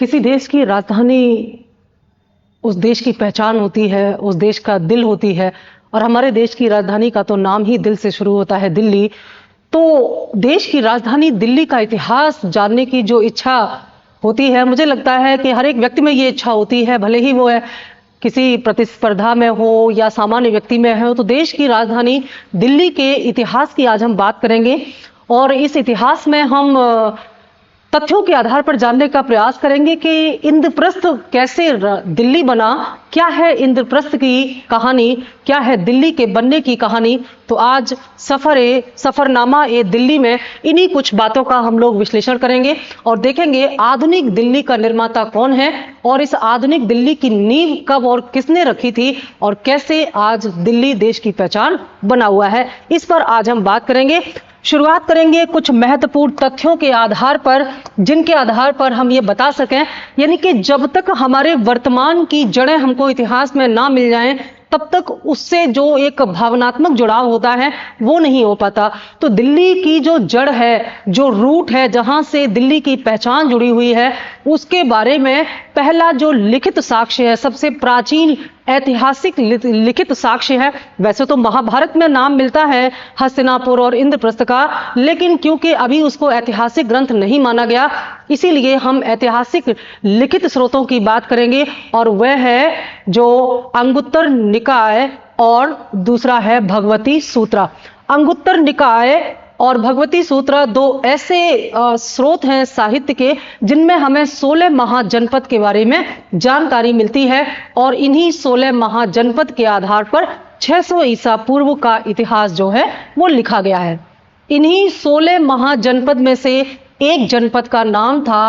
किसी देश की राजधानी उस देश की पहचान होती है, उस देश का दिल होती है। और हमारे देश की राजधानी का तो नाम ही दिल से शुरू होता है, दिल्ली। तो देश की राजधानी दिल्ली का इतिहास जानने की जो इच्छा होती है, मुझे लगता है कि हर एक व्यक्ति में ये इच्छा होती है, भले ही वो है किसी प्रतिस्पर्धा में हो या सामान्य व्यक्ति में हो। तो देश की राजधानी दिल्ली के इतिहास की आज हम बात करेंगे और इस इतिहास में हम तथ्यों के आधार पर जानने का प्रयास करेंगे कि इंद्रप्रस्थ कैसे दिल्ली बना, क्या है इंद्रप्रस्थ की कहानी, क्या है दिल्ली के बनने की कहानी। तो आज सफरनामा ए दिल्ली में इन्हीं कुछ बातों का हम लोग विश्लेषण करेंगे और देखेंगे आधुनिक दिल्ली का निर्माता कौन है और इस आधुनिक दिल्ली की नींव कब और किसने रखी थी और कैसे आज दिल्ली देश की पहचान बना हुआ है। इस पर आज हम बात करेंगे। शुरुआत करेंगे कुछ महत्वपूर्ण तथ्यों के आधार पर, जिनके आधार पर हम ये बता सकें, यानी कि जब तक हमारे वर्तमान की जड़ें हमको इतिहास में ना मिल जाएं तब तक उससे जो एक भावनात्मक जुड़ाव होता है वो नहीं हो पाता। तो दिल्ली की जो जड़ है, जो रूट है, जहां से दिल्ली की पहचान जुड़ी हुई है, उसके बारे में पहला जो लिखित साक्ष्य है, सबसे प्राचीन ऐतिहासिक लिखित साक्ष्य है। वैसे तो महाभारत में नाम मिलता है हस्तिनापुर और इंद्रप्रस्थ का, लेकिन क्योंकि अभी उसको ऐतिहासिक ग्रंथ नहीं माना गया, इसीलिए हम ऐतिहासिक लिखित स्रोतों की बात करेंगे और वह है जो अंगुत्तर निकाय और दूसरा है भगवती सूत्रा। अंगुत्तर निकाय और भगवती सूत्र दो ऐसे स्रोत हैं साहित्य के जिनमें हमें 16 महाजनपद के बारे में जानकारी मिलती है और इन्हीं 16 महाजनपद के आधार पर 600 ईसा पूर्व का इतिहास जो है वो लिखा गया है। इन्हीं 16 महाजनपद में से एक जनपद का नाम था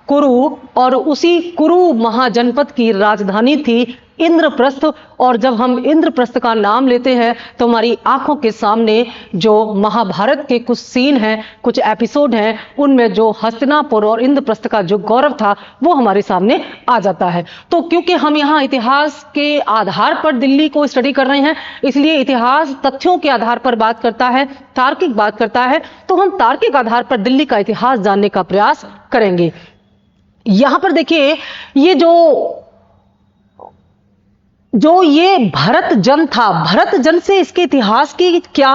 कुरु और उसी कुरु महाजनपद की राजधानी थी इंद्रप्रस्थ। और जब हम इंद्रप्रस्थ का नाम लेते हैं तो हमारी आंखों के सामने जो महाभारत के कुछ सीन हैं, कुछ एपिसोड हैं, उनमें जो हस्तिनापुर और इंद्रप्रस्थ का जो गौरव था वो हमारे सामने आ जाता है। तो क्योंकि हम यहाँ इतिहास के आधार पर दिल्ली को स्टडी कर रहे हैं, इसलिए इतिहास तथ्यों के आधार पर बात करता है, तार्किक बात करता है। तो हम तार्किक आधार पर दिल्ली का इतिहास जानने का प्रयास करेंगे। यहां पर देखिए, ये जो ये भरत जन था, भरत जन से इसके इतिहास की क्या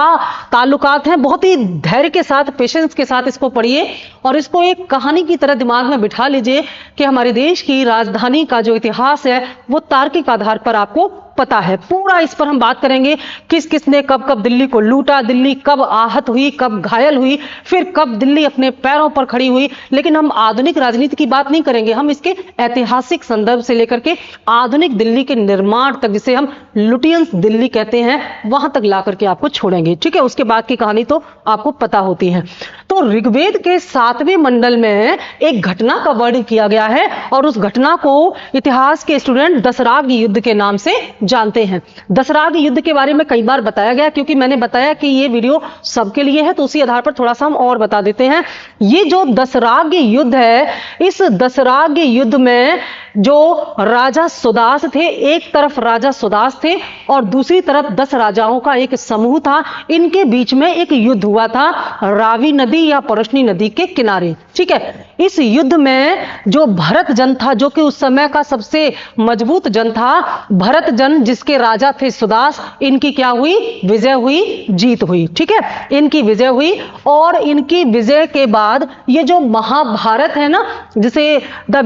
ताल्लुकात हैं, बहुत ही धैर्य के साथ, पेशेंस के साथ इसको पढ़िए और इसको एक कहानी की तरह दिमाग में बिठा लीजिए कि हमारे देश की राजधानी का जो इतिहास है वो तार्किक आधार पर आपको पता है। पूरा इस पर हम बात करेंगे, किस किसने कब कब दिल्ली को लूटा, दिल्ली कब आहत हुई, कब घायल हुई, फिर कब दिल्ली अपने पैरों पर खड़ी हुई। लेकिन हम आधुनिक राजनीति की बात नहीं करेंगे, हम इसके ऐतिहासिक संदर्भ से लेकर के आधुनिक दिल्ली के निर्माण तक, जिसे हम लुटियंस दिल्ली कहते हैं, वहां तक ला करके आपको छोड़ेंगे। ठीक है, उसके बाद की कहानी तो आपको पता होती है। तो ऋग्वेद के 7वें मंडल में एक घटना का वर्णन किया गया है और उस घटना को इतिहास के स्टूडेंट दशराग युद्ध के नाम से जानते हैं। दशराग युद्ध के बारे में कई बार बताया गया, क्योंकि मैंने बताया कि ये वीडियो सबके लिए है, तो उसी आधार पर थोड़ा सा हम और बता देते हैं। ये जो दशराग युद्ध है, इस दशराग युद्ध में जो राजा सुदास थे, एक तरफ राजा सुदास थे और दूसरी तरफ 10 राजाओं का एक समूह था। इनके बीच में एक युद्ध हुआ था रावी नदी या परशनी नदी के किनारे। ठीक है, इस युद्ध में जो भरत जन था, जो कि उस समय का सबसे मजबूत जन था, भरत जन जिसके राजा थे सुदास, इनकी क्या हुई? विजय हुई, जीत हुई। ठीक है, इनकी विजय हुई और इनकी विजय के बाद ये जो महाभारत है ना, जिसे द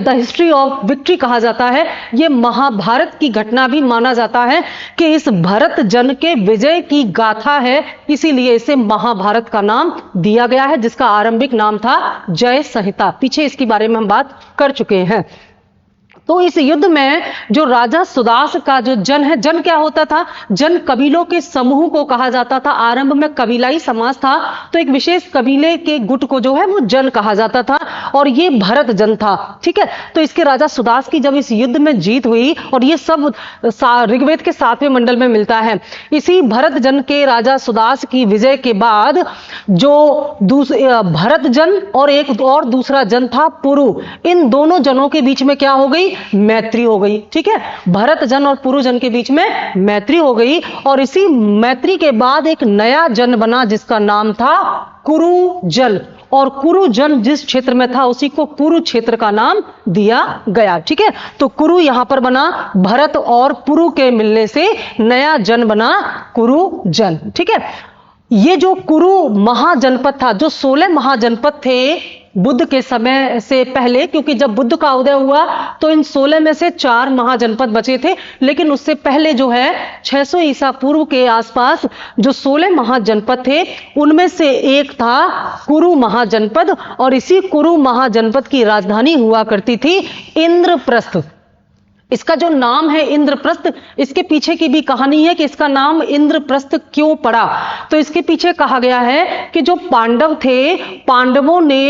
हिस्ट्री ऑफ विक्ट्री कहा जाता है, ये महाभारत की घटना भी माना जाता है कि इस भरत जन के विजय की गाथा है, इसीलिए इसे महाभारत का नाम दिया गया है, जिसका आरंभिक नाम था जय संहिता। पीछे इसके बारे में हम बात कर चुके हैं। तो इस युद्ध में जो राजा सुदास का जो जन है, जन क्या होता था? जन कबीलों के समूह को कहा जाता था। आरंभ में कबीलाई समाज था, तो एक विशेष कबीले के गुट को जो है वो जन कहा जाता था और ये भरत जन था। ठीक है, तो इसके राजा सुदास की जब इस युद्ध में जीत हुई, और ये सब ऋग्वेद के 7वें मंडल में मिलता है, इसी भरत जन के राजा सुदास की विजय के बाद जो भरत जन और एक और दूसरा जन था पुरु, इन दोनों जनों के बीच में क्या हो गई? मैत्री हो गई। ठीक है, भरत जन और पुरु जन के बीच में मैत्री हो गई और इसी मैत्री के बाद एक नया जन बना जिसका नाम था कुरु जन। और कुरुजन जिस क्षेत्र में था उसी को कुरुक्षेत्र का नाम दिया गया। ठीक है, तो कुरु यहां पर बना, भरत और पुरु के मिलने से नया जन बना कुरुजन। ठीक है, ये जो कुरु महाजनपद था, जो 16 महाजनपद थे बुद्ध के समय से पहले, क्योंकि जब बुद्ध का उदय हुआ तो इन 16 में से 4 महाजनपद बचे थे, लेकिन उससे पहले जो है 600 ईसा पूर्व के आसपास जो 16 महाजनपद थे उनमें से एक था कुरु महाजनपद, और इसी कुरु महाजनपद की राजधानी हुआ करती थी इंद्रप्रस्थ। इसका जो नाम है इंद्रप्रस्थ, इसके पीछे की भी कहानी है कि इसका नाम इंद्रप्रस्थ क्यों पड़ा। तो इसके पीछे कहा गया है कि जो पांडव थे, पांडवों ने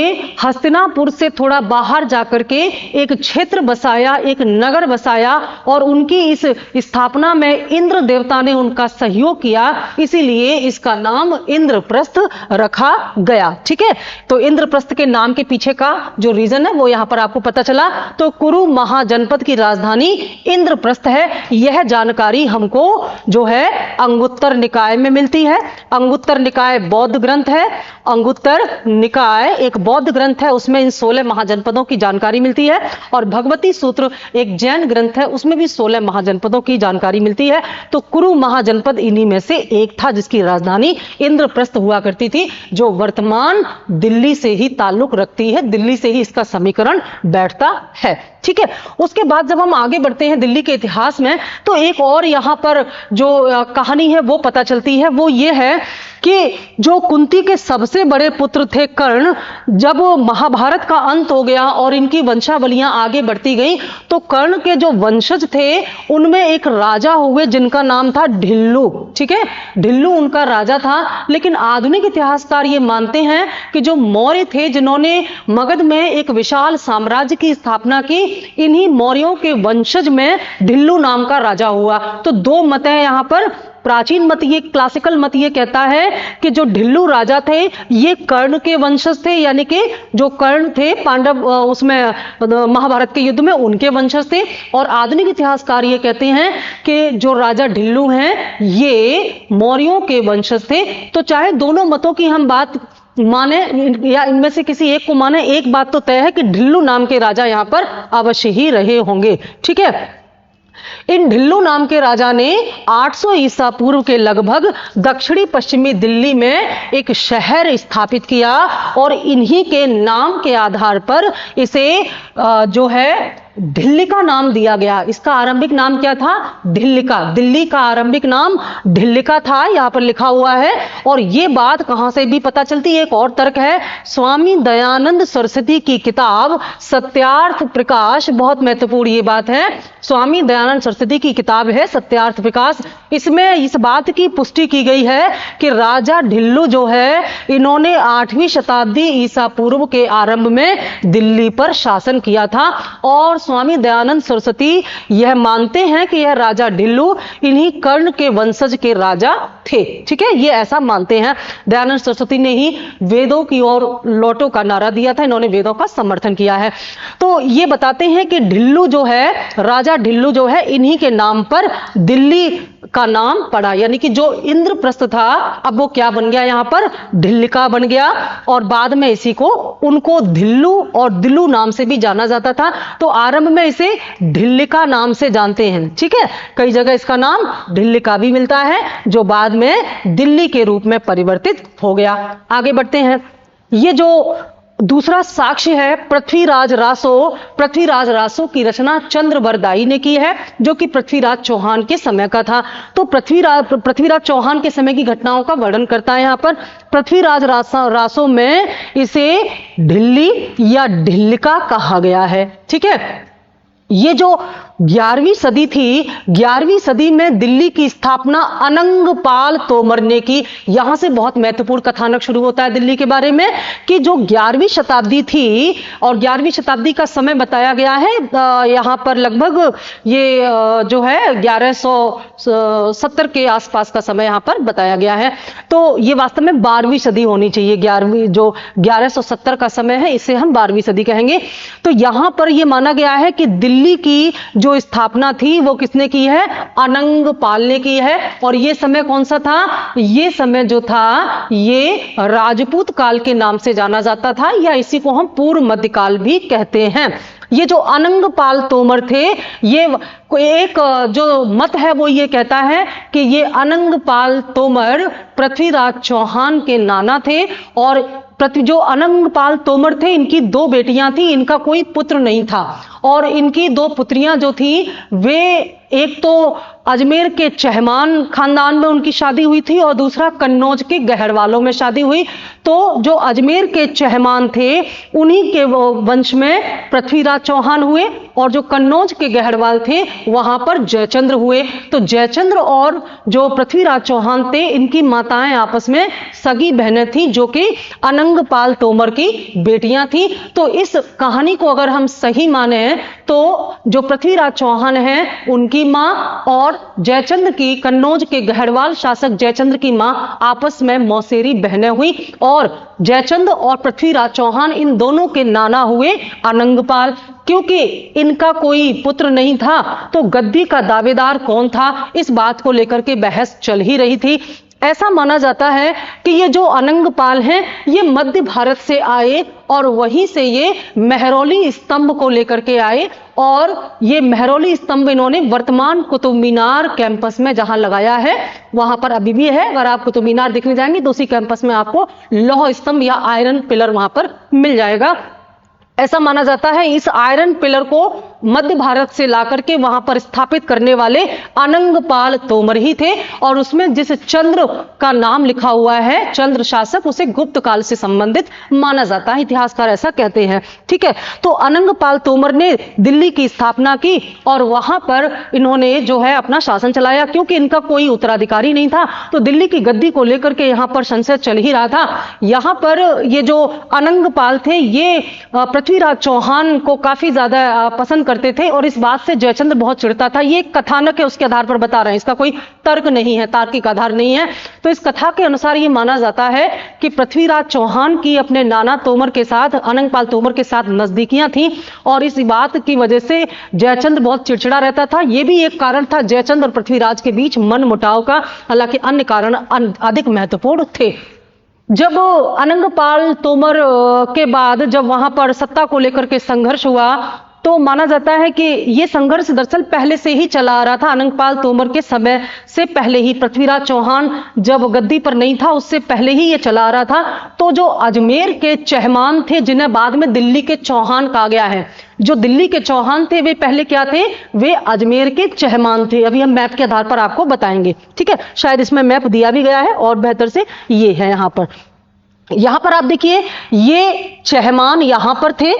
हस्तिनापुर से थोड़ा बाहर जाकर के एक क्षेत्र बसाया, एक नगर बसाया, और उनकी इस स्थापना में इंद्र देवता ने उनका सहयोग किया, इसीलिए इसका नाम इंद्रप्रस्थ रखा गया। ठीक है, तो इंद्रप्रस्थ के नाम के पीछे का जो रीजन है वो यहां पर आपको पता चला। तो कुरु महाजनपद की राजधानी इंद्रप्रस्थ है। यह जानकारी हमको जो है अंगुत्तर निकाय में मिलती है। अंगुत्तर निकाय बौद्ध ग्रंथ है, अंगुत्तर निकाय एक बौद्ध ग्रंथ है, उसमें इन 16 महाजनपदों की जानकारी मिलती है। और भगवती सूत्र एक जैन ग्रंथ है, उसमें भी 16 महाजनपदों की जानकारी मिलती है। तो कुरु महाजनपद इन्हीं में से एक था जिसकी राजधानी इंद्रप्रस्थ हुआ करती थी, जो वर्तमान दिल्ली से ही ताल्लुक रखती है, दिल्ली से ही इसका समीकरण बैठता है। ठीक है, उसके बाद जब हम आगे बढ़ते हैं दिल्ली के इतिहास में, तो एक और यहां पर जो कहानी है वो पता चलती है। वो ये है कि जो कुंती के सबसे बड़े पुत्र थे कर्ण, जब महाभारत का अंत हो गया और इनकी वंशावलियां आगे बढ़ती गई, तो कर्ण के जो वंशज थे उनमें एक राजा हुए जिनका नाम था ढिल्लू। ठीक है, ढिल्लू उनका राजा था। लेकिन आधुनिक इतिहासकार ये मानते हैं कि जो मौर्य थे, जिन्होंने मगध में एक विशाल साम्राज्य की स्थापना की, इन्हीं मौर्यों के वंशज में ढिल्लू नाम का राजा हुआ। तो 2 मत हैं यहां पर। प्राचीन मत, ये क्लासिकल मत ये कहता है कि जो ढिल्लू राजा थे ये कर्ण के वंशज थे, यानी कि जो कर्ण थे पांडव उसमें महाभारत के युद्ध में उनके वंशज थे। और आधुनिक इतिहासकार ये कहते हैं कि जो राजा ढिल्लू हैं ये मौर्यों के वंशज थे। तो चाहे दोनों मतों की हम बात माने या इनमें से किसी एक को माने, एक बात तो तय है कि ढिल्लू नाम के राजा यहां पर अवश्य ही रहे होंगे। ठीक है, इन ढिल्लू नाम के राजा ने 800 ईसा पूर्व के लगभग दक्षिणी पश्चिमी दिल्ली में एक शहर स्थापित किया, और इन्हीं के नाम के आधार पर इसे जो है ढिल्लिका नाम दिया गया। इसका आरंभिक नाम क्या था? ढिल्लिका। दिल्ली का आरंभिक नाम ढिल्लिका था, यहां पर लिखा हुआ है। और ये बात कहां से भी पता चलती है? एक और तर्क है, स्वामी दयानंद सरस्वती की किताब सत्यार्थ प्रकाश, बहुत महत्वपूर्ण ये बात है, स्वामी दयानंद सरस्वती की किताब है सत्यार्थ प्रकाश, इसमें इस बात की पुष्टि की गई है कि राजा ढिल्लू जो है इन्होंने 8वीं शताब्दी ईसा पूर्व के आरंभ में दिल्ली पर शासन किया था। और स्वामी दयानंद सरस्वती यह मानते हैं कि यह राजा ढिल्लू इन्हीं कर्ण के वंशज के राजा थे। ठीक है, ये ऐसा मानते हैं। दयानंद सरस्वती ने ही वेदों की ओर लौटो का नारा दिया था, इन्होंने वेदों का समर्थन किया है। तो ये बताते हैं कि ढिल्लू जो है, राजा ढिल्लू जो है, इन्हीं के नाम पर दिल्ली का नाम पड़ा, यानी कि जो इंद्रप्रस्थ था अब वो क्या बन गया, यहां पर ढिल्लिका बन गया। और बाद में इसी को उनको धिल्लू और दिल्लू नाम से भी जाना जाता था। तो आरंभ में इसे ढिल्लिका नाम से जानते हैं। ठीक है, कई जगह इसका नाम ढिल्लिका भी मिलता है, जो बाद में दिल्ली के रूप में परिवर्तित हो गया। आगे बढ़ते हैं। ये जो दूसरा साक्ष्य है पृथ्वीराज रासो, पृथ्वीराज रासो की रचना चंद्रबरदाई ने की है, जो कि पृथ्वीराज चौहान के समय का था। तो पृथ्वीराज चौहान के समय की घटनाओं का वर्णन करता है। यहां पर पृथ्वीराज रासो में इसे ढिल्ली या ढिल्लिका कहा गया है। ठीक है, ये जो 11वीं सदी थी, 11वीं सदी में दिल्ली की स्थापना अनंगपाल तोमर ने की। यहां से बहुत महत्वपूर्ण कथानक शुरू होता है दिल्ली के बारे में कि जो 11वीं शताब्दी थी, और 11वीं शताब्दी का समय बताया गया है यहां पर लगभग ये जो है 1170 के आसपास का समय यहां पर बताया गया है। तो ये वास्तव में 12वीं सदी होनी चाहिए। 11वीं जो 1170 का समय है इसे हम 12वीं सदी कहेंगे। तो यहां पर यह माना गया है कि दिल्ली की जो जो स्थापना थी वो किसने की है? अनंग पाल ने की है। और ये समय कौन सा था? ये समय जो था ये राजपूत काल के नाम से जाना जाता था, या इसी को हम पूर्व मध्यकाल भी कहते हैं। ये जो अनंगपाल तोमर थे, ये एक जो मत है वो ये कहता है कि ये अनंगपाल तोमर पृथ्वीराज चौहान के नाना थे। और जो अनंगपाल तोमर थे, इनकी 2 बेटियां थी, इनका कोई पुत्र नहीं था। और इनकी 2 पुत्रियां जो थी वे, एक तो अजमेर के चहमान खानदान में उनकी शादी हुई थी और दूसरा कन्नौज के गहरवालों में शादी हुई। तो जो अजमेर के चहमान थे उन्हीं के वंश में पृथ्वीराज चौहान हुए, और जो कन्नौज के गहरवाल थे वहां पर जयचंद्र हुए। तो जयचंद्र और जो पृथ्वीराज चौहान थे, इनकी माताएं आपस में सगी बहनें थी, जो कि अनंगपाल तोमर की बेटियां थी। तो इस कहानी को अगर हम सही माने तो जो पृथ्वीराज चौहान हैं उनकी मां और जयचंद्र की, कन्नौज के गहरवाल शासक जयचंद्र की मां आपस में मौसेरी बहनें हुई, और जयचंद्र और पृथ्वीराज चौहान इन दोनों के नाना हुए अनंगपाल। क्योंकि इनका कोई पुत्र नहीं था तो गद्दी का दावेदार कौन था, इस बात को लेकर के बहस चल ही रही थी। ऐसा माना जाता है कि ये जो अनंगपाल हैं ये मध्य भारत से आए और वहीं से ये मेहरौली स्तंभ को लेकर के आए, और ये मेहरौली स्तंभ इन्होंने वर्तमान कुतुब मीनार कैंपस में जहां लगाया है वहां पर अभी भी है। अगर आप कुतुब मीनार देखने जाएंगे तो उसी कैंपस में आपको लौह स्तंभ या आयरन पिलर वहां पर मिल जाएगा। ऐसा माना जाता है इस आयरन पिलर को मध्य भारत से लाकर के वहां पर स्थापित करने वाले अनंगपाल तोमर ही थे, और उसमें जिस चंद्र का नाम लिखा हुआ है, चंद्र शासक, उसे गुप्त काल से संबंधित माना जाता है, इतिहासकार ऐसा कहते हैं। ठीक है, तो अनंगपाल तोमर ने दिल्ली की स्थापना की और वहां पर इन्होंने जो है अपना शासन चलाया। क्योंकि इनका कोई उत्तराधिकारी नहीं था तो दिल्ली की गद्दी को लेकर के यहां पर संशय चल ही रहा था। यहां पर ये जो अनंगपाल थे ये पृथ्वीराज चौहान को काफी ज्यादा पसंद करते थे, और इस बात से जयचंद्र बहुत चिढ़ता था। ये एक कथानक है, उसके आधार पर बता रहे हैं, इसका कोई तर्क नहीं है, तार्किक आधार नहीं है। तो इस कथा के अनुसार ये माना जाता है कि पृथ्वीराज चौहान की अपने नाना तोमर के साथ, अनंगपाल तोमर के साथ नजदीकियां थी, और इस बात की वजह से जयचंद्र बहुत चिड़चिड़ा रहता था। यह भी एक कारण था जयचंद्र और पृथ्वीराज के बीच मन मुटाव का, हालांकि अन्य कारण अधिक महत्वपूर्ण थे। जब अनंगपाल तोमर के बाद जब वहां पर सत्ता को लेकर के संघर्ष हुआ तो माना जाता है कि यह संघर्ष दरअसल पहले से ही चला आ रहा था। अनंगपाल तोमर के समय से पहले ही, पृथ्वीराज चौहान जब गद्दी पर नहीं था उससे पहले ही यह चला आ रहा था। तो जो अजमेर के चहमान थे, जिन्हें बाद में दिल्ली के चौहान कहा गया है, जो दिल्ली के चौहान थे वे पहले क्या थे? वे अजमेर के चहमान थे। अभी हम मैप के आधार पर आपको बताएंगे। ठीक है, शायद इसमें मैप दिया भी गया है और बेहतर से ये है। यहां पर आप देखिए, ये चहमान यहां पर थे।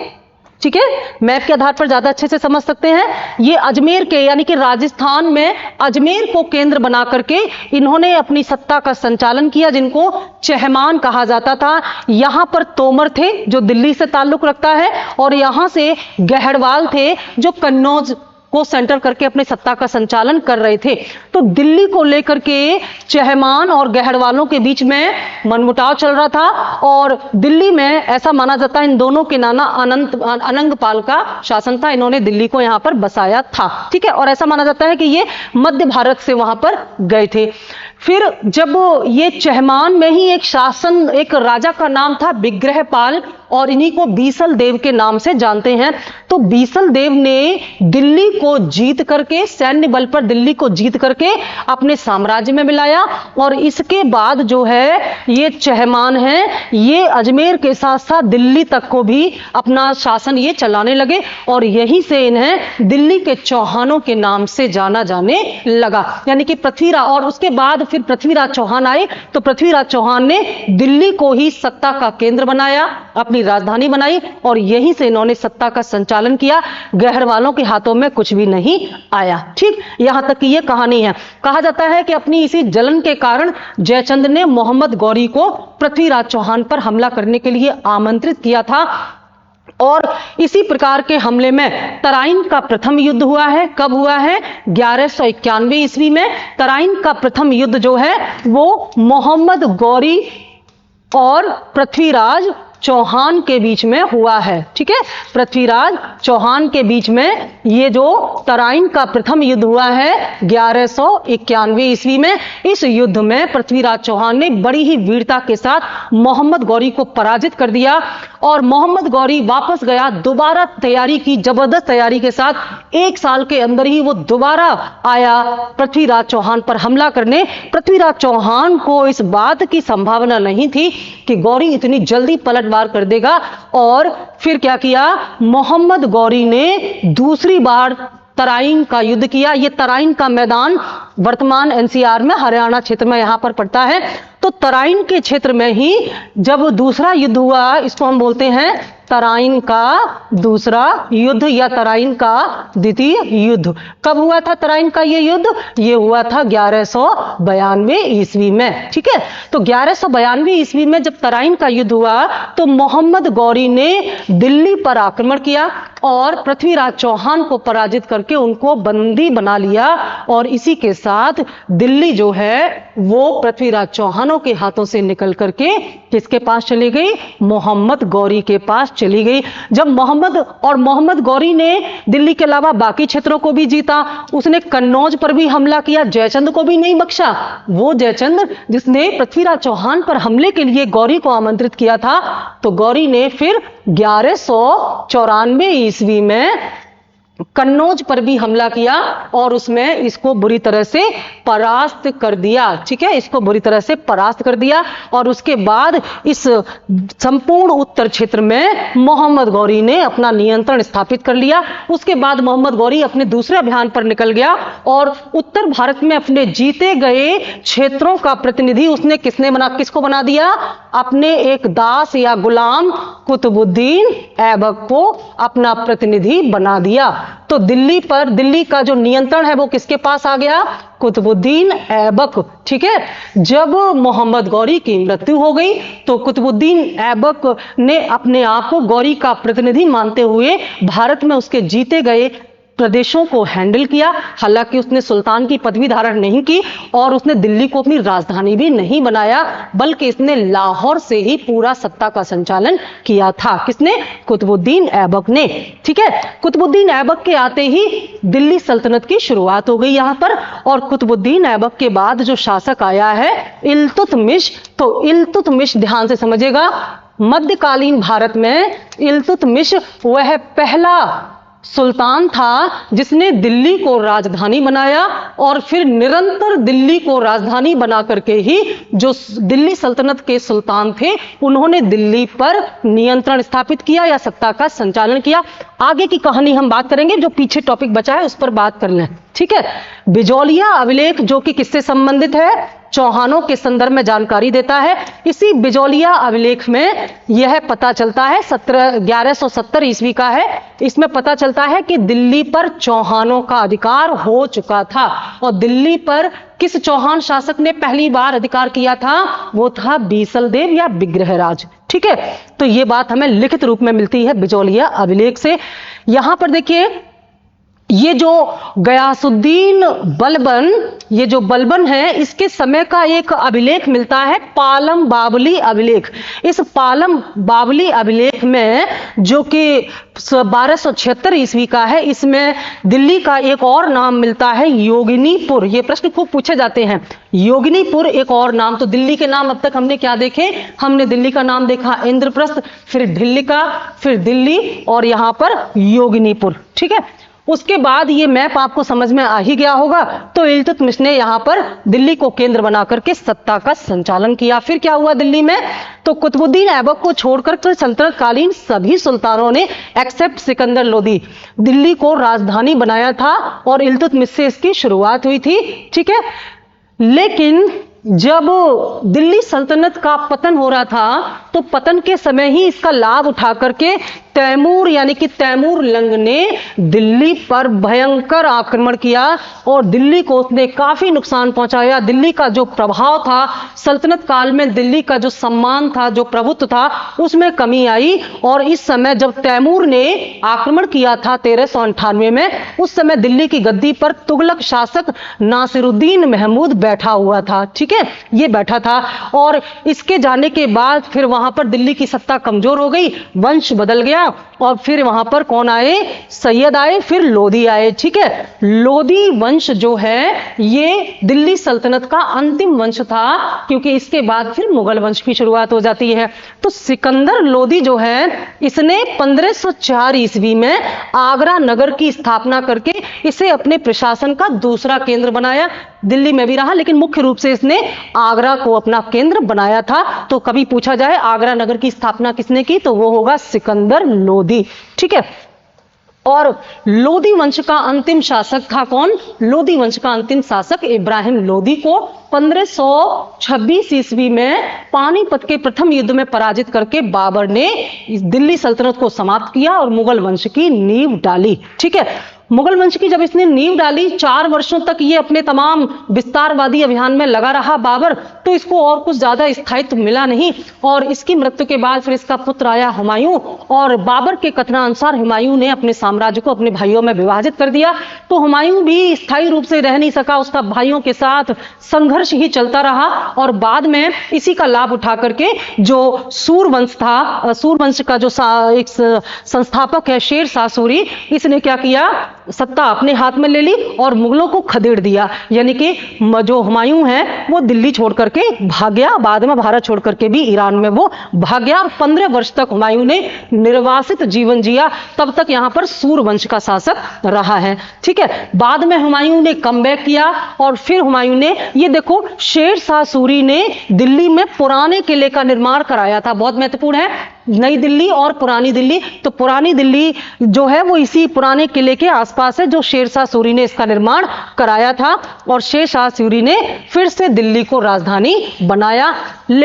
ठीक है, मैप के आधार पर ज्यादा अच्छे से समझ सकते हैं। ये अजमेर के, यानी कि राजस्थान में अजमेर को केंद्र बना करके इन्होंने अपनी सत्ता का संचालन किया, जिनको चहमान कहा जाता था। यहां पर तोमर थे जो दिल्ली से ताल्लुक रखता है, और यहां से गहरवाल थे जो कन्नौज को सेंटर करके अपनी सत्ता का संचालन कर रहे थे। तो दिल्ली को लेकर के चहमान और गहरवालों के बीच में मनमुटाव चल रहा था, और दिल्ली में ऐसा माना जाता है इन दोनों के नाना अनंगपाल का शासन था, इन्होंने दिल्ली को यहां पर बसाया था। ठीक है, और ऐसा माना जाता है कि ये मध्य भारत से वहां पर गए थे। फिर जब ये चहमान में ही एक राजा का नाम था विग्रहपाल, और इन्हीं को बीसल देव के नाम से जानते हैं। तो बीसल देव ने दिल्ली को जीत करके, सैन्य बल पर दिल्ली को जीत करके अपने साम्राज्य में मिलाया, और इसके बाद जो है ये चहमान है, ये अजमेर के साथ साथ दिल्ली तक को भी अपना शासन ये चलाने लगे, और यहीं से इन्हें दिल्ली के चौहानों के नाम से जाना जाने लगा। यानी कि पृथ्वीराज, और उसके बाद फिर पृथ्वीराज चौहान आए, तो पृथ्वीराज चौहान ने दिल्ली को ही सत्ता का केंद्र बनाया, अपनी राजधानी बनाई, और यहीं से इन्होंने सत्ता का संचालन किया। गहरवालों के हाथों में कुछ भी नहीं आया। ठीक, यहां तक की यह कहानी है। कहा जाता है कि अपनी इसी जलन के कारण जयचंद्र ने मोहम्मद गौरी को पृथ्वीराज चौहान पर हमला करने के लिए आमंत्रित किया था, और इसी प्रकार के हमले में तराइन का प्रथम युद्ध हुआ है। कब हुआ है? 1191 ईस्वी में तराइन का प्रथम युद्ध जो है वो मोहम्मद गौरी और पृथ्वीराज चौहान के बीच में हुआ है। ठीक है, पृथ्वीराज चौहान के बीच में ये जो तराइन का प्रथम युद्ध हुआ है 1191 ईस्वी में। इस युद्ध में पृथ्वीराज चौहान ने बड़ी ही वीरता के साथ मोहम्मद गौरी को पराजित कर दिया और मोहम्मद गौरी वापस गया, दोबारा तैयारी की, जबरदस्त तैयारी के साथ 1 साल के अंदर ही वो दोबारा आया पृथ्वीराज चौहान पर हमला करने। पृथ्वीराज चौहान को इस बात की संभावना नहीं थी कि गौरी इतनी जल्दी पलटवार कर देगा और फिर क्या किया, मोहम्मद गौरी ने दूसरी बार तराइन का युद्ध किया। ये तराइन का मैदान वर्तमान एनसीआर में हरियाणा क्षेत्र में यहां पर पड़ता है। तो तराइन के क्षेत्र में ही जब दूसरा युद्ध हुआ, इसको हम बोलते हैं तराइन का दूसरा युद्ध या तराइन का द्वितीय युद्ध। कब हुआ था तराइन का ये युद्ध? ये हुआ था 1192 ईस्वी में। ठीक है, तो 1192 ईस्वी में जब तराइन का युद्ध हुआ तो मोहम्मद गौरी ने दिल्ली पर आक्रमण किया और पृथ्वीराज चौहान को पराजित करके उनको बंदी बना लिया और इसी के साथ दिल्ली जो है वो पृथ्वीराज चौहानों के हाथों से निकल करके किसके पास चली गई? मोहम्मद गौरी के पास चली गई। जब मोहम्मद गौरी ने दिल्ली के अलावा बाकी क्षेत्रों को भी जीता, उसने कन्नौज पर भी हमला किया, जयचंद को भी नहीं बख्शा। वो जयचंद जिसने पृथ्वीराज चौहान पर हमले के लिए गौरी को आमंत्रित किया था, तो गौरी ने फिर 1194 ईस्वी में कन्नौज पर भी हमला किया और उसमें इसको बुरी तरह से परास्त कर दिया। ठीक है, इसको बुरी तरह से परास्त कर दिया और उसके बाद इस संपूर्ण उत्तर क्षेत्र में मोहम्मद गौरी ने अपना नियंत्रण स्थापित कर लिया। उसके बाद मोहम्मद गौरी अपने दूसरे अभियान पर निकल गया और उत्तर भारत में अपने जीते गए क्षेत्रों का प्रतिनिधि उसने किसको बना दिया? अपने एक दास या गुलाम कुतुबुद्दीन ऐबक को अपना प्रतिनिधि बना दिया। तो दिल्ली का जो नियंत्रण है वो किसके पास आ गया? कुतुबुद्दीन ऐबक। ठीक है, जब मोहम्मद गौरी की मृत्यु हो गई तो कुतुबुद्दीन ऐबक ने अपने आप को गौरी का प्रतिनिधि मानते हुए भारत में उसके जीते गए प्रदेशों को हैंडल किया। हालांकि उसने सुल्तान की पदवी धारण नहीं की और उसने दिल्ली को अपनी राजधानी भी नहीं बनाया, बल्कि इसने लाहौर से ही पूरा सत्ता का संचालन किया था। किसने? कुतुबुद्दीन ऐबक ने। ठीक है, कुतुबुद्दीन ऐबक के आते ही दिल्ली सल्तनत की शुरुआत हो गई यहां पर। और कुतुबुद्दीन ऐबक के बाद जो शासक आया है इल्तुतमिश, तो इल्तुतमिश ध्यान से समझिएगा, मध्यकालीन भारत में इल्तुतमिश वह पहला सुल्तान था जिसने दिल्ली को राजधानी बनाया और फिर निरंतर दिल्ली को राजधानी बना करके ही जो दिल्ली सल्तनत के सुल्तान थे उन्होंने दिल्ली पर नियंत्रण स्थापित किया या सत्ता का संचालन किया। आगे की कहानी हम बात करेंगे, जो पीछे टॉपिक बचा है उस पर बात कर लें। ठीक है, बिजौलिया अभिलेख जो कि किससे संबंधित है? चौहानों के संदर्भ में जानकारी देता है। इसी बिजौलिया अभिलेख में यह पता चलता है 1170 ईस्वी का है। इसमें पता चलता है कि दिल्ली पर चौहानों का अधिकार हो चुका था और दिल्ली पर किस चौहान शासक ने पहली बार अधिकार किया था? वो था बीसलदेव या विग्रहराज। ठीक है, तो ये बात हमें लिखित रूप में मिलती है बिजौलिया अभिलेख से। यहां पर देखिए, ये जो गयासुद्दीन बलबन, ये जो बलबन है, इसके समय का एक अभिलेख मिलता है, पालम बावली अभिलेख। इस पालम बावली अभिलेख में जो कि 1276 ईस्वी का है, इसमें दिल्ली का एक और नाम मिलता है योगिनीपुर। ये प्रश्न खूब पूछे जाते हैं, योगिनीपुर एक और नाम। तो दिल्ली के नाम अब तक हमने क्या देखे? हमने दिल्ली का नाम देखा इंद्रप्रस्थ, फिर ढिल्लिका, फिर दिल्ली और यहां पर योगिनीपुर। ठीक है, उसके बाद ये मैप आपको समझ में आ ही गया होगा। तो इल्तुतमिश ने यहां पर दिल्ली को केंद्र बनाकर के सत्ता का संचालन किया। फिर क्या हुआ दिल्ली में? तो कुतुबुद्दीन ऐबक को छोड़कर तो सल्तनत कालीन सभी सुल्तानों ने एक्सेप्ट सिकंदर लोदी दिल्ली को राजधानी बनाया था और इल्तुतमिश से इसकी शुरुआत हुई थी। ठीक है, लेकिन जब दिल्ली सल्तनत का पतन हो रहा था तो पतन के समय ही इसका लाभ उठा करके तैमूर यानी कि तैमूर लंग ने दिल्ली पर भयंकर आक्रमण किया और दिल्ली को उसने काफी नुकसान पहुंचाया। दिल्ली का जो प्रभाव था सल्तनत काल में, दिल्ली का जो सम्मान था, जो प्रभुत्व था, उसमें कमी आई। और इस समय जब तैमूर ने आक्रमण किया था 1398 में, उस समय दिल्ली की गद्दी पर तुगलक शासक नासिरुद्दीन महमूद बैठा हुआ था। ठीक है, ये बैठा था और इसके जाने के बाद फिर वहां पर दिल्ली की सत्ता कमजोर हो गई, वंश बदल गया और फिर वहां पर कौन आए? सैयद आए, फिर लोधी आए। ठीक है, लोधी वंश जो है ये दिल्ली सल्तनत का अंतिम वंश था, क्योंकि इसके बाद फिर मुगल वंश की शुरुआत हो जाती है। तो सिकंदर लोधी जो है इसने 1504 ईस्वी में आगरा नगर की स्थापना करके इसे अपने प्रशासन का दूसरा केंद्र बनाया। दिल्ली में भी रहा लेकिन मुख्य रूप से इसने आगरा को अपना केंद्र बनाया था। तो कभी पूछा जाए आगरा नगर की स्थापना किसने की, तो वो होगा सिकंदर लोधी। ठीक है, और लोधी वंश का अंतिम शासक था कौन? लोधी वंश का अंतिम शासक इब्राहिम लोधी को 1526 ईस्वी में पानीपत के प्रथम युद्ध में पराजित करके बाबर ने इस दिल्ली सल्तनत को समाप्त किया और मुगल वंश की नींव डाली। ठीक है, मुगल वंश की जब इसने नींव डाली, 4 वर्षों तक ये अपने तमाम विस्तारवादी अभियान में लगा रहा बाबर, तो इसको और कुछ ज्यादा स्थायित्व मिला नहीं। और इसकी मृत्यु के बाद फिर इसका पुत्र आया हुमायूं, और बाबर के कथनानुसार हुमायूं ने अपने साम्राज्य को अपने भाइयों में विभाजित कर दिया। तो हुमायूं भी स्थायी रूप से रह नहीं सका, उसका भाइयों के साथ संघर्ष ही चलता रहा। और बाद में इसी का लाभ उठा करके जो सूरवंश था, सूरवंश का जो एक संस्थापक है शेर शाह सूरी, इसने क्या किया? सत्ता अपने हाथ में ले ली और मुगलों को खदेड़ दिया। यानी कि जो हुमायूं है वो दिल्ली छोड़ करके भाग गया, बाद में भारत छोड़ करके भी ईरान में वो भाग गया। 15 वर्ष तक हुमायूं ने निर्वासित जीवन जिया, तब तक यहां पर सूरवंश का शासक रहा है। ठीक है, बाद में हुमायूं ने कमबैक किया और फिर हुमायूं ने, ये देखो, शेर शाह सूरी ने दिल्ली में पुराने किले का निर्माण कराया था। बहुत महत्वपूर्ण है, नई दिल्ली और पुरानी दिल्ली। तो पुरानी दिल्ली जो है वो इसी पुराने किले के आसपास है जो शेर शाह सूरी ने इसका निर्माण कराया था। और शेर शाह सूरी ने फिर से दिल्ली को राजधानी बनाया।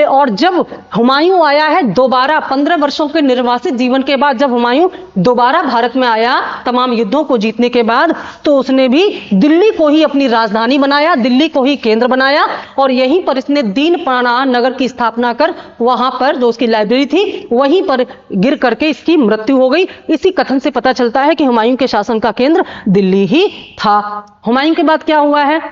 और जब हुमायूं आया है दोबारा, 15 वर्षों के निर्वासित जीवन के बाद जब हुमायूं दोबारा भारत में आया तमाम युद्धों को जीतने के बाद, तो उसने भी दिल्ली को ही अपनी राजधानी बनाया, दिल्ली को ही केंद्र बनाया। और यहीं पर इसने दीनपाड़ा नगर की स्थापना कर वहां पर जो उसकी लाइब्रेरी थी वहीं पर गिर करके इसकी मृत्यु हो गई। इसी कथन से पता चलता है कि हुमायूं के शासन का केंद्र दिल्ली ही था। हुमायूं के बाद क्या हुआ है?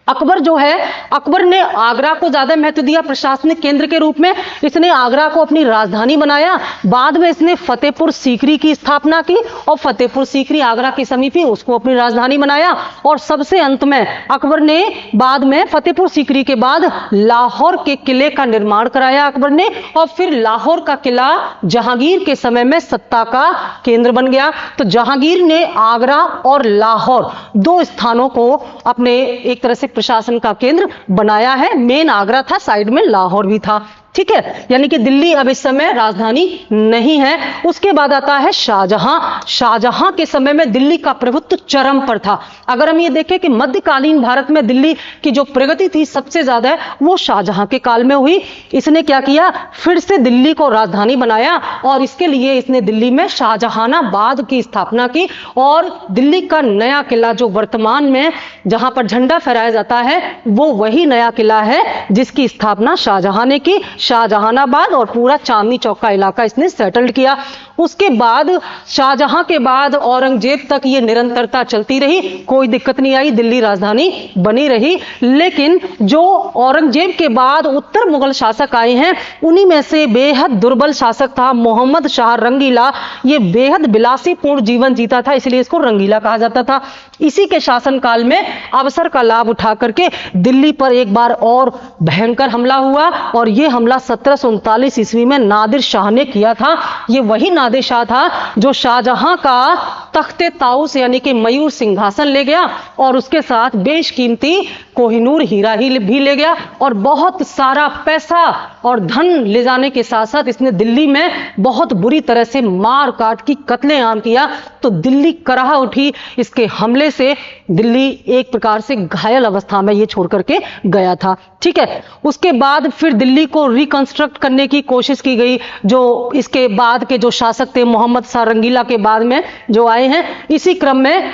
अकबर जो है, अकबर ने आगरा को ज्यादा महत्व दिया प्रशासनिक केंद्र के रूप में। इसने आगरा को अपनी राजधानी बनाया। बाद में इसने फतेहपुर सीकरी की स्थापना की और फतेहपुर सीकरी आगरा के समीप ही उसको अपनी राजधानी बनाया। और सबसे अंत में अकबर ने बाद में फतेहपुर सीकरी के बाद लाहौर के किले का निर्माण कराया अकबर ने। और फिर लाहौर का किला जहांगीर के समय में सत्ता का केंद्र बन गया। तो जहांगीर ने आगरा और लाहौर 2 स्थानों को अपने एक तरह से प्रशासन का केंद्र बनाया है। मेन आगरा था, साइड में लाहौर भी था। ठीक है, यानी कि दिल्ली अब इस समय राजधानी नहीं है। उसके बाद आता है शाहजहां। शाहजहां के समय में दिल्ली का प्रभुत्व चरम पर था। अगर हम ये देखें कि मध्यकालीन भारत में दिल्ली की जो प्रगति थी सबसे ज्यादा वो शाहजहां के काल में हुई। इसने क्या किया? फिर से दिल्ली को राजधानी बनाया और इसके लिए इसने दिल्ली में शाहजहानाबाद की स्थापना की। और दिल्ली का नया किला जो वर्तमान में जहां पर झंडा फहराया जाता है वो वही नया किला है जिसकी स्थापना शाहजहां ने की। शाहजहानाबाद और पूरा चांदनी चौक का इलाका इसने सेटल्ड किया। उसके बाद शाहजहां के बाद औरंगजेब तक ये निरंतरता चलती रही, कोई दिक्कत नहीं आई, दिल्ली राजधानी बनी रही। लेकिन जो औरंगजेब के बाद उत्तर मुगल शासक आए हैं उन्हीं में से बेहद दुर्बल शासक था मोहम्मद शाह रंगीला। ये बेहद विलासीपूर्ण जीवन जीता था, इसलिए इसको रंगीला कहा जाता था। इसी के शासनकाल में अवसर का लाभ उठा करके दिल्ली पर एक बार और भयंकर हमला हुआ और यह हमला 1739 ईस्वी में नादिर शाह ने किया था। यह वही नादिर शाह था जो शाहजहां का तख्ते ताउस यानी कि मयूर सिंहासन ले गया और उसके साथ बेशकीमती कोहिनूर हीरा ही भी ले गया और बहुत सारा पैसा और धन ले जाने के साथ साथ इसने दिल्ली में बहुत बुरी तरह से मार काट की कत्लेआम किया। तो दिल्ली कराह उठी इसके हमले से। दिल्ली एक प्रकार से घायल अवस्था में ये छोड़ करके गया था। ठीक है, उसके बाद फिर दिल्ली को रिकंस्ट्रक्ट करने की कोशिश की गई। जो इसके बाद के जो शासक थे मोहम्मद शाह रंगीला के बाद में जो आए हैं, इसी क्रम में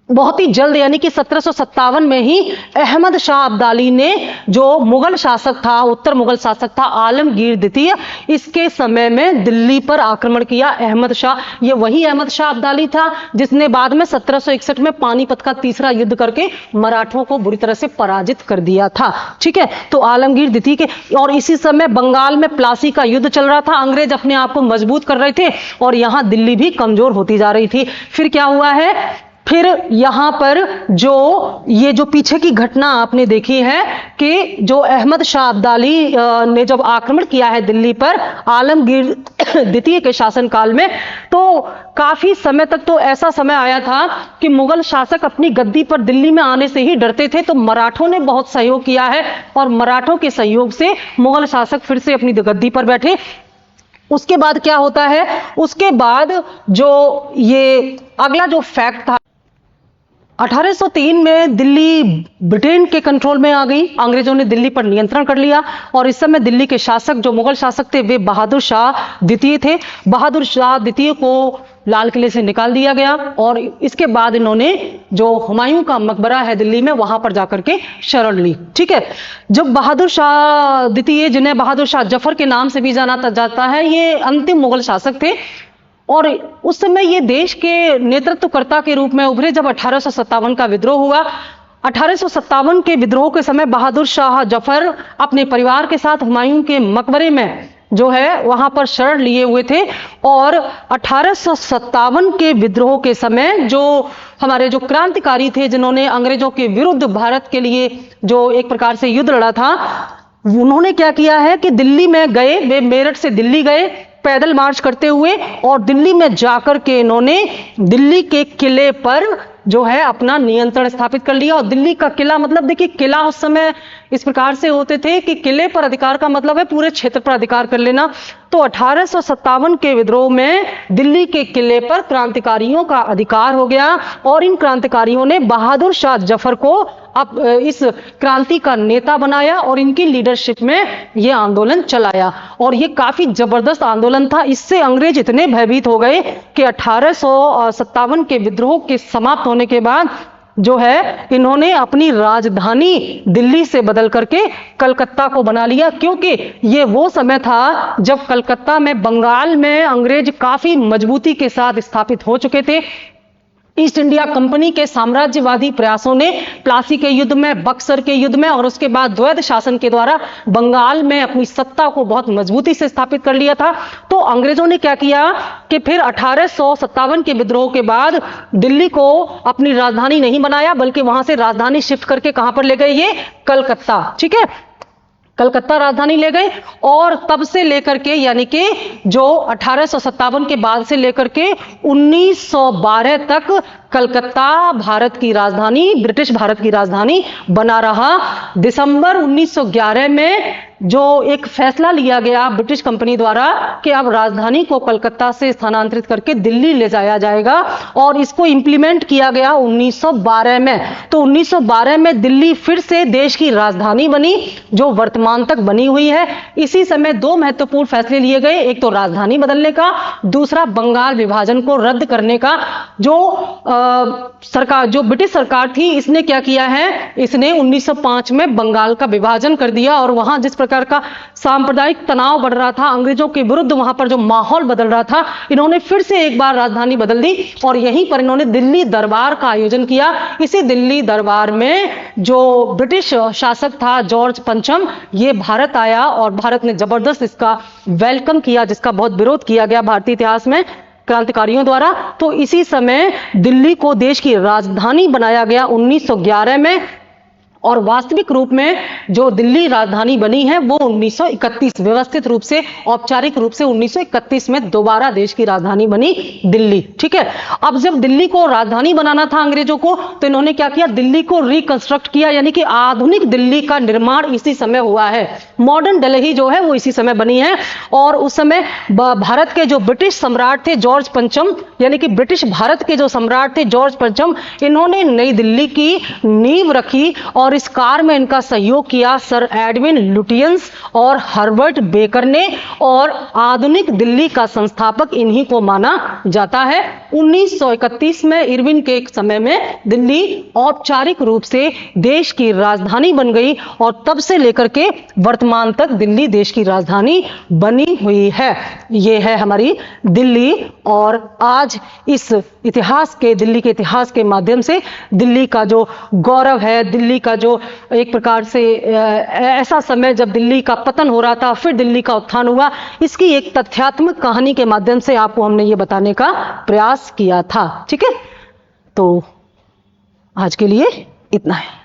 बहुत ही जल्द यानी कि 1757 में ही अहमद शाह अब्दाली ने, जो मुगल शासक था, उत्तर मुगल शासक था आलमगीर द्वितीय, इसके समय में दिल्ली पर आक्रमण किया। अहमद शाह, ये वही अहमद शाह अब्दाली था जिसने बाद में 1761 में पानीपत का तीसरा युद्ध करके मराठों को बुरी तरह से पराजित कर दिया था। ठीक है, तो आलमगीर द्वितीय के, और इसी समय बंगाल में प्लासी का युद्ध चल रहा था। अंग्रेज अपने आप को मजबूत कर रहे थे और यहां दिल्ली भी कमजोर होती जा रही थी। फिर क्या हुआ है, फिर यहां पर जो पीछे की घटना आपने देखी है कि जो अहमद शाह अब्दाली ने जब आक्रमण किया है दिल्ली पर आलमगीर द्वितीय के शासनकाल में, तो काफी समय तक तो ऐसा समय आया था कि मुगल शासक अपनी गद्दी पर दिल्ली में आने से ही डरते थे। तो मराठों ने बहुत सहयोग किया है और मराठों के सहयोग से मुगल शासक फिर से अपनी गद्दी पर बैठे। उसके बाद क्या होता है, उसके बाद जो ये अगला जो फैक्ट था, 1803 में दिल्ली ब्रिटेन के कंट्रोल में आ गई। अंग्रेजों ने दिल्ली पर नियंत्रण कर लिया और इस समय दिल्ली के शासक जो मुगल शासक थे वे बहादुर शाह द्वितीय थे। बहादुर शाह द्वितीय को लाल किले से निकाल दिया गया और इसके बाद इन्होंने जो हुमायूं का मकबरा है दिल्ली में, वहां पर जाकर के शरण ली। ठीक है, जब बहादुर शाह द्वितीय, जिन्हें बहादुर शाह जफर के नाम से भी जाना जाता है, ये अंतिम मुगल शासक थे और उस समय ये देश के नेतृत्वकर्ता के रूप में उभरे जब 1857 का विद्रोह हुआ। 1857 के विद्रोह के समय बहादुर शाह जफर अपने परिवार के साथ हुमायूं के मकबरे में जो है वहां पर शरण लिए हुए थे और 1857 के विद्रोह के समय जो हमारे जो क्रांतिकारी थे, जिन्होंने अंग्रेजों के विरुद्ध भारत के लिए जो एक प्रकार से युद्ध लड़ा था, उन्होंने क्या किया है कि दिल्ली में गए, वे मेरठ से दिल्ली गए पैदल मार्च करते हुए और दिल्ली में जाकर के इन्होंने दिल्ली के किले पर जो है अपना नियंत्रण स्थापित कर लिया। और दिल्ली का किला, मतलब देखिए किला उस समय इस प्रकार से होते थे कि किले पर अधिकार का मतलब है पूरे क्षेत्र पर अधिकार कर लेना। तो 1857 के विद्रोह में दिल्ली के किले पर क्रांतिकारियों का अधिकार हो गया और इन क्रांतिकारियों ने बहादुर शाह जफर को अब इस क्रांति का नेता बनाया और इनकी लीडरशिप में यह आंदोलन चलाया और यह काफी जबरदस्त आंदोलन था। इससे अंग्रेज इतने भयभीत हो गए कि 1857 के विद्रोह के समाप्त होने के बाद जो है इन्होंने अपनी राजधानी दिल्ली से बदल करके कलकत्ता को बना लिया, क्योंकि ये वो समय था जब कलकत्ता में बंगाल में अंग्रेज काफी मजबूती के साथ स्थापित हो चुके थे। ईस्ट इंडिया कंपनी के साम्राज्यवादी प्रयासों ने प्लासी के युद्ध में, बक्सर के युद्ध में और उसके बाद द्वैध शासन के द्वारा बंगाल में अपनी सत्ता को बहुत मजबूती से स्थापित कर लिया था। तो अंग्रेजों ने क्या किया कि फिर 1857 के विद्रोह के बाद दिल्ली को अपनी राजधानी नहीं बनाया, बल्कि वहां से राजधानी शिफ्ट करके कहां पर ले गए, ये कलकत्ता। ठीक है, कलकत्ता राजधानी ले गए और तब से लेकर के यानी कि जो 1857 के बाद से लेकर के 1912 तक कलकत्ता भारत की राजधानी, ब्रिटिश भारत की राजधानी बना रहा। दिसंबर 1911 में जो एक फैसला लिया गया ब्रिटिश कंपनी द्वारा कि अब राजधानी को कलकत्ता से स्थानांतरित करके दिल्ली ले जाया जाएगा और इसको इंप्लीमेंट किया गया 1912 में। तो 1912 में दिल्ली फिर से देश की राजधानी बनी, जो वर्तमान तक बनी हुई है। इसी समय दो महत्वपूर्ण फैसले लिए गए, एक तो राजधानी बदलने का, दूसरा बंगाल विभाजन को रद्द करने का। जो ब्रिटिश सरकार थी, इसने क्या किया है, इसने 1905 में बंगाल का विभाजन कर दिया और वहां जिस प्रकार का सांप्रदायिक तनाव बढ़ रहा था, अंग्रेजों के विरुद्ध वहां पर जो माहौल बदल रहा था, इन्होंने फिर से एक बार राजधानी बदल दी और यहीं पर इन्होंने दिल्ली दरबार का आयोजन किया। इसी दिल्ली दरबार में जो ब्रिटिश शासक था जॉर्ज पंचम, ये भारत आया और भारत ने जबरदस्त इसका वेलकम किया, जिसका बहुत विरोध किया गया भारतीय इतिहास में क्रांतिकारियों द्वारा। तो इसी समय दिल्ली को देश की राजधानी बनाया गया 1911 में और वास्तविक रूप में जो दिल्ली राजधानी बनी है वो 1931 व्यवस्थित रूप से, औपचारिक रूप से 1931 में दोबारा देश की राजधानी बनी दिल्ली। ठीक है, अब जब दिल्ली को राजधानी बनाना था अंग्रेजों को, तो इन्होंने क्या किया, दिल्ली को रिकंस्ट्रक्ट किया, यानी कि आधुनिक दिल्ली का निर्माण इसी समय हुआ है। मॉडर्न दिल्ली जो है वो इसी समय बनी है। और उस समय भारत के जो ब्रिटिश सम्राट थे जॉर्ज पंचम, यानी कि ब्रिटिश भारत के जो सम्राट थे जॉर्ज पंचम, इन्होंने नई दिल्ली की नींव रखी और इस कार्य में इनका सहयोग किया सर एडविन लुटियंस और हर्बर्ट बेकर ने, और आधुनिक दिल्ली का संस्थापक इन्हीं को माना जाता है। 1931 में इरविन के एक समय में दिल्ली औपचारिक रूप से देश की राजधानी बन गई और तब से लेकर के वर्तमान तक दिल्ली देश की राजधानी बनी हुई है। यह है हमारी दिल्ली, और आज इस इतिहास के, दिल्ली के इतिहास के माध्यम से दिल्ली का जो गौरव है, दिल्ली का जो एक प्रकार से ऐसा समय जब दिल्ली का पतन हो रहा था फिर दिल्ली का उत्थान हुआ, इसकी एक तथ्यात्मक कहानी के माध्यम से आपको हमने ये बताने का प्रयास किया था। ठीक है, तो आज के लिए इतना है।